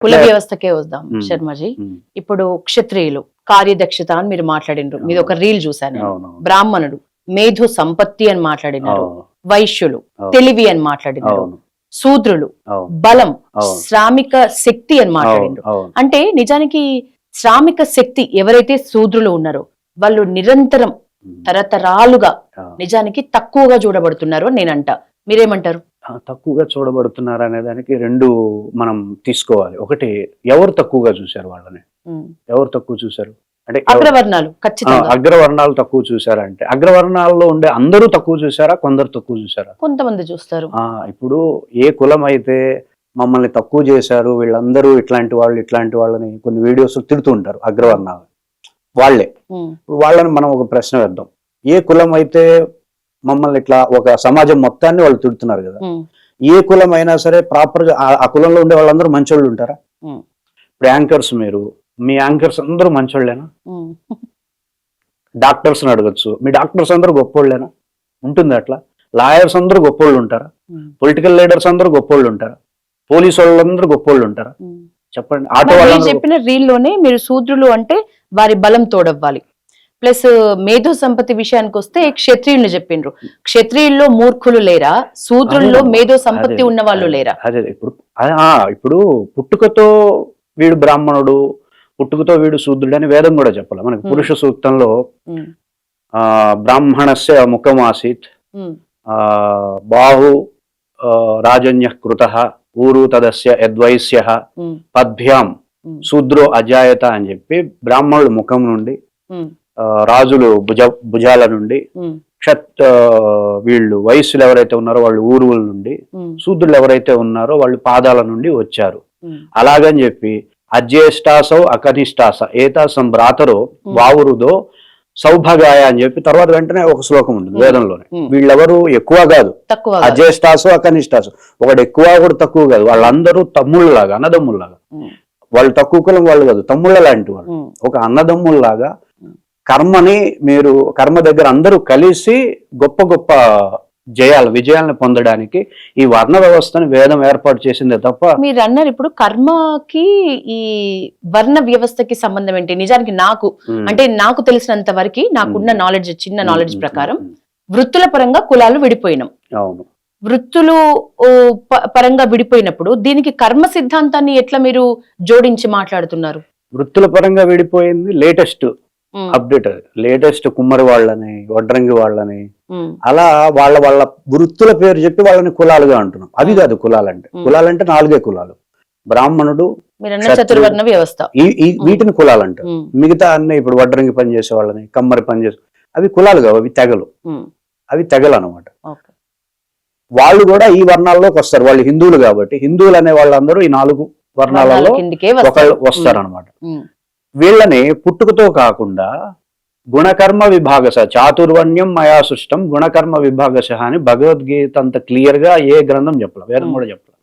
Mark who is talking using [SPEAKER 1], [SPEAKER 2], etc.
[SPEAKER 1] కుల వ్యవస్థకే వద్దాం శర్మజీ. ఇప్పుడు క్షత్రియులు కార్యదక్షత అని మీరు మాట్లాడినారు, మీద ఒక రీల్ చూసాను. బ్రాహ్మణుడు మేధో సంపత్తి అని మాట్లాడినారు, వైశ్యులు తెలివి అని మాట్లాడినారు, శూద్రులు బలం శ్రామిక శక్తి అని మాట్లాడినారు. అంటే నిజానికి శ్రామిక శక్తి ఎవరైతే శూద్రులు ఉన్నారో వాళ్ళు నిరంతరం తరతరాలుగా నిజానికి తక్కువగా చూడబడుతున్నారు అని నేనంట. మీరేమంటారు?
[SPEAKER 2] తక్కువగా చూడబడుతున్నారు అనే దానికి రెండు మనం తీసుకోవాలి. ఒకటి, ఎవరు తక్కువగా చూశారు వాళ్ళని, ఎవరు తక్కువ చూశారు అంటే
[SPEAKER 1] అగ్రవర్ణాలు. ఖచ్చితంగా
[SPEAKER 2] అగ్రవర్ణాలు తక్కువ చూసారంటే అగ్రవర్ణాల్లో ఉండే అందరూ తక్కువ చూసారా, కొందరు తక్కువ చూసారా?
[SPEAKER 1] కొంతమంది చూస్తారు.
[SPEAKER 2] ఇప్పుడు ఏ కులం అయితే మమ్మల్ని తక్కువ చేశారు, వీళ్ళందరూ ఇట్లాంటి వాళ్ళని కొన్ని వీడియోస్ తిడుతూ ఉంటారు అగ్రవర్ణాలు వాళ్ళే. వాళ్ళని మనం ఒక ప్రశ్న వేద్దాం, ఏ కులం అయితే మమ్మల్ని ఇట్లా ఒక సమాజం మొత్తాన్ని వాళ్ళు తిడుతున్నారు కదా, ఏ కులం అయినా సరే ప్రాపర్ గా ఆ కులంలో ఉండే వాళ్ళందరూ మంచోళ్ళు ఉంటారా? ఇప్పుడు యాంకర్స్, మీరు మీ యాంకర్స్ అందరూ మంచోళ్ళేనా? డాక్టర్స్ అడగచ్చు, మీ డాక్టర్స్ అందరూ గొప్పోళ్ళేనా? ఉంటుంది అట్లా. లాయర్స్ అందరూ గొప్పోళ్ళు ఉంటారా? పొలిటికల్ లీడర్స్ అందరూ గొప్పోళ్ళు ఉంటారా? పోలీసు వాళ్ళందరూ గొప్పోళ్ళు ఉంటారా? చెప్పండి. ఆటో వాళ్ళు
[SPEAKER 1] చెప్పిన రీల్లోనే మీరు శూద్రులు అంటే వారి బలం తోడవ్వాలి, ప్లస్ మేధో సంపత్తి విషయానికి వస్తే క్షత్రియుల్ని చెప్పిండ్రు. క్షత్రియుల్లో మూర్ఖులు లేరా? శూద్రుల్లో మేధో సంపత్తి ఉన్న వాళ్ళు లేరా?
[SPEAKER 2] అదే ఇప్పుడు పుట్టుకతో వీడు బ్రాహ్మణుడు, పుట్టుకతో వీడు శూద్రుడు అని వేదం కూడా చెప్పాలి మనకి. పురుష సూక్తంలో బ్రాహ్మణస్య ముఖం ఆసీత్ బాహు రాజన్య కృత ఊరు తదస్య యద్వైశ్య పద్భ్యాం శూద్రో అజాయత అని చెప్పి బ్రాహ్మణుడు ముఖం నుండి, రాజులు భుజాల నుండి, వీళ్ళు వయస్సులు ఎవరైతే ఉన్నారో వాళ్ళు ఊరువుల నుండి, శూద్రులు ఎవరైతే ఉన్నారో వాళ్ళు పాదాల నుండి వచ్చారు. అలాగని చెప్పి అజ్యేష్టాసౌ అకనిష్టాస ఏతాసం భ్రాతరో వావురుదో సౌభగాయ అని చెప్పి తర్వాత వెంటనే ఒక శ్లోకం ఉంటుంది వేదంలోనే. వీళ్ళెవరు ఎక్కువ కాదు, అజ్యేష్టాసో అకనిష్టాసో, ఒకటి ఎక్కువ కూడా తక్కువ కాదు, వాళ్ళందరూ తమ్ముళ్ళలాగా అన్నదమ్ముల్లాగా. వాళ్ళు తక్కువ కులం వాళ్ళు కాదు, తమ్ముళ్ళ లాంటి వాళ్ళు, ఒక అన్నదమ్ముల్లాగా కర్మని మీరు కర్మ దగ్గర అందరూ కలిసి గొప్ప గొప్ప విజయాలను పొందడానికి ఈ వర్ణ వ్యవస్థని వేదం ఏర్పాటు చేసిందే తప్ప.
[SPEAKER 1] మీరు అన్నారు ఇప్పుడు కర్మకి ఈ వర్ణ వ్యవస్థకి సంబంధం ఏంటి? నిజానికి నాకు తెలిసినంత వరకు, నాకున్న నాలెడ్జ్, చిన్న నాలెడ్జ్ ప్రకారం వృత్తుల పరంగా కులాలు విడిపోయినాం.
[SPEAKER 2] అవును,
[SPEAKER 1] వృత్తులు పరంగా విడిపోయినప్పుడు దీనికి కర్మ సిద్ధాంతాన్ని ఎట్లా మీరు జోడించి మాట్లాడుతున్నారు?
[SPEAKER 2] వృత్తుల పరంగా విడిపోయింది లేటెస్ట్ అప్డేట్, లేటెస్ట్ కుమ్మరి వాళ్ళని, వడ్రంగి వాళ్ళని, అలా వాళ్ళ వృత్తుల పేరు చెప్పి వాళ్ళని కులాలుగా అంటున్నాం. అవి కాదు కులాలంటే. కులాలంటే 4 కులాలు: బ్రాహ్మణుడు,
[SPEAKER 1] చతుర్వర్ణ వ్యవస్థ,
[SPEAKER 2] వీటిని కులాలంట. మిగతా అన్ని ఇప్పుడు వడ్రంగి పని చేసే వాళ్ళని, కమ్మరి పని చేసే, అవి కులాలు కావు, అవి తెగలు. అవి తెగలు అనమాట. వాళ్ళు కూడా ఈ వర్ణాల్లోకి వస్తారు. వాళ్ళు హిందువులు కాబట్టి, హిందువులు అనే వాళ్ళందరూ ఈ 4 వర్ణాలలో ఒకళ్ళు వస్తారనమాట. వీళ్ళని పుట్టుకతో కాకుండా గుణకర్మ విభాగశ చాతుర్వర్ణ్యం మయా సృష్టం గుణకర్మ విభాగశ అని భగవద్గీత అంత క్లియర్ గా ఏ గ్రంథం చెప్పాల, వేదం కూడా చెప్పాల.